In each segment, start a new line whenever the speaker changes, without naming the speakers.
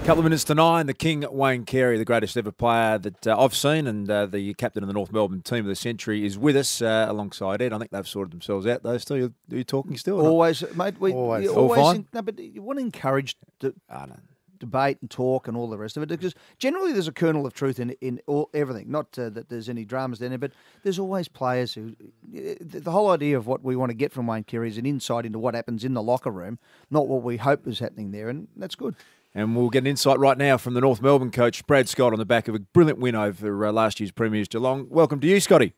Couple of minutes to 9, the King, Wayne Carey, the greatest ever player that I've seen, and the captain of the North Melbourne team of the century, is with us alongside Ed. I think they've sorted themselves out, those two. Are you talking still?
Always, mate.
Always. All fine?
No, but you want to encourage debate and talk and all the rest of it, because generally there's a kernel of truth in everything. Not that there's any dramas down there, but there's always players who... The whole idea of what we want to get from Wayne Carey is an insight into what happens in the locker room, not what we hope is happening there, and that's good.
And we'll get an insight right now from the North Melbourne coach, Brad Scott, on the back of a brilliant win over last year's Premiers Geelong. Welcome to you, Scotty.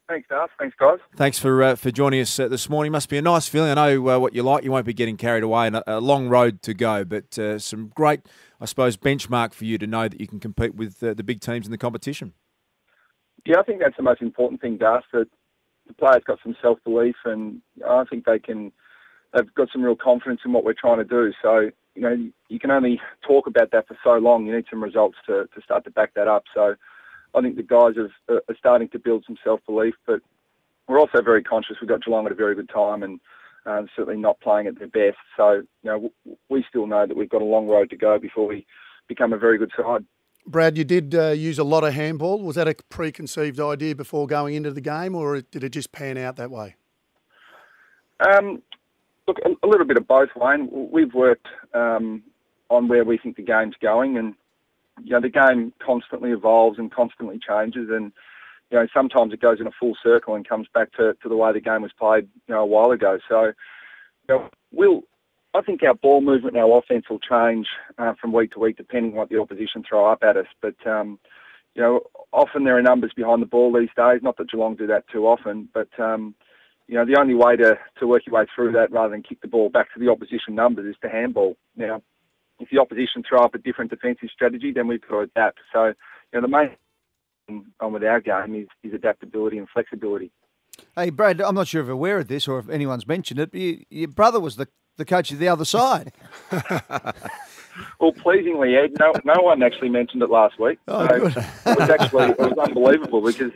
Thanks, Darth. Thanks, guys.
Thanks for joining us this morning. Must be a nice feeling. I know what you like. You won't be getting carried away, and a long road to go, but some great, I suppose, benchmark for you to know that you can compete with the big teams in the competition.
Yeah, I think that's the most important thing, Darth, that the players got some self-belief, and I think they've got some real confidence in what we're trying to do. So, you can only talk about that for so long. You need some results to start to back that up. So I think the guys are starting to build some self-belief, but we're also very conscious we've got Geelong at a very good time and certainly not playing at their best. So, we still know that we've got a long road to go before we become a very good side.
Brad, you did use a lot of handball. Was that a preconceived idea before going into the game, or did it just pan out that way?
Look, a little bit of both, Wayne. We've worked on where we think the game's going, and the game constantly evolves and constantly changes, and sometimes it goes in a full circle and comes back to the way the game was played a while ago. So I think our ball movement and our offence will change from week to week depending on what the opposition throw up at us. But often there are numbers behind the ball these days. Not that Geelong do that too often, but the only way to work your way through that rather than kick the ball back to the opposition numbers is to handball. Now, if the opposition throw up a different defensive strategy, then we've got to adapt. So, the main thing on with our game is adaptability and flexibility.
Hey, Brad, I'm not sure if you're aware of this or if anyone's mentioned it, but your brother was the coach of the other side.
Well, pleasingly, Ed, no one actually mentioned it last week.
Oh,
so
good.
it was unbelievable because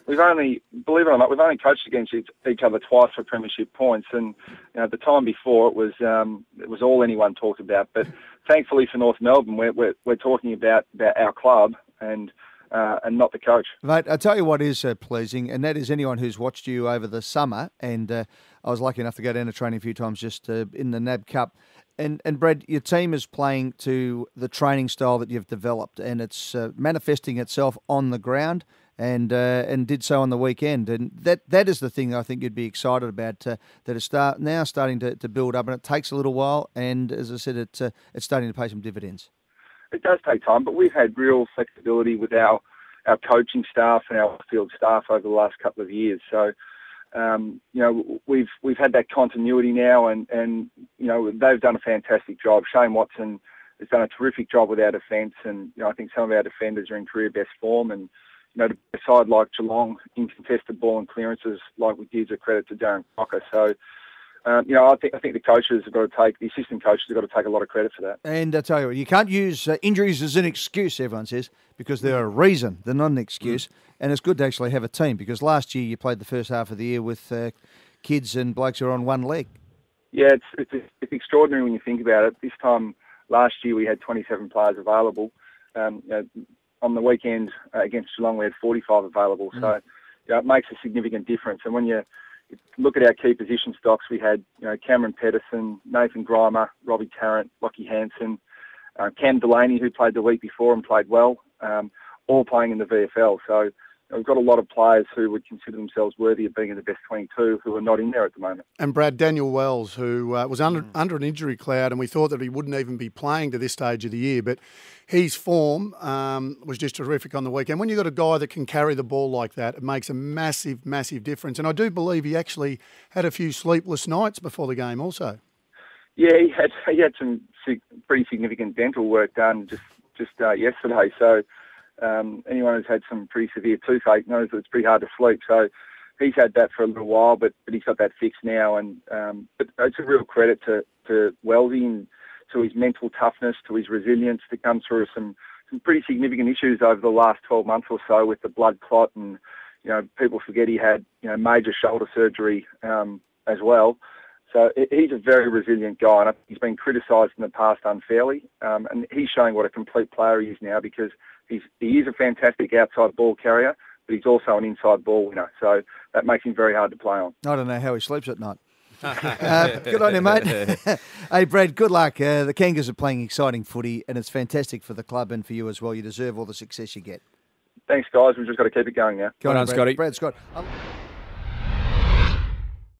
believe it or not, we've only coached against each other twice for premiership points, and the time before it was all anyone talked about. But thankfully for North Melbourne, we're talking about our club and not the coach.
Mate, I tell you what is pleasing, and that is anyone who's watched you over the summer, and I was lucky enough to go down to training a few times just in the NAB Cup. And Brad, your team is playing to the training style that you've developed, and it's manifesting itself on the ground, and did so on the weekend. And that is the thing I think you'd be excited about, that it's now starting to build up, and it takes a little while. And as I said, it's starting to pay some dividends. It
does take time, but we've had real flexibility with our coaching staff and our field staff over the last couple of years. So, we've had that continuity now, and they've done a fantastic job. Shane Watson has done a terrific job with our defence, and I think some of our defenders are in career best form. And to a side like Geelong in contested ball and clearances like we did is a credit to Darren Crocker. So, I think the assistant coaches have got to take a lot of credit for that.
And I tell you what, you can't use injuries as an excuse, everyone says, because they're a reason. They're not an excuse. And it's good to actually have a team, because last year you played the first half of the year with kids and blokes who are on one leg.
Yeah, it's extraordinary when you think about it. This time last year we had 27 players available. On the weekend against Geelong we had 45 available. So it makes a significant difference. And when you look at our key position stocks, we had Cameron Pedersen, Nathan Grimer, Robbie Tarrant, Lockie Hansen, Cam Delaney, who played the week before and played well, all playing in the VFL. So we've got a lot of players who would consider themselves worthy of being in the best 22 who are not in there at the moment.
And Brad, Daniel Wells, who was under an injury cloud, and we thought that he wouldn't even be playing to this stage of the year, but his form was just terrific on the weekend. When you've got a guy that can carry the ball like that, it makes a massive, massive difference. And I do believe he actually had a few sleepless nights before the game also.
Yeah, he had some pretty significant dental work done just yesterday. So anyone who's had some pretty severe toothache knows that it's pretty hard to sleep. So he's had that for a little while, but he's got that fixed now. And but it's a real credit to Wellesley and to his mental toughness, to his resilience to come through some pretty significant issues over the last 12 months or so with the blood clot. And, people forget he had, major shoulder surgery as well. So he's a very resilient guy, and I think he's been criticised in the past unfairly. And he's showing what a complete player he is now, because he is a fantastic outside ball carrier, but he's also an inside ball winner. So that makes him very hard to play on.
I don't know how he sleeps at night. Good on you, mate. Hey, Brad, good luck. The Kangas are playing exciting footy, and it's fantastic for the club and for you as well. You deserve all the success you get.
Thanks, guys. We've just got to keep it going now.
Well done, Scotty.
Brad Scott.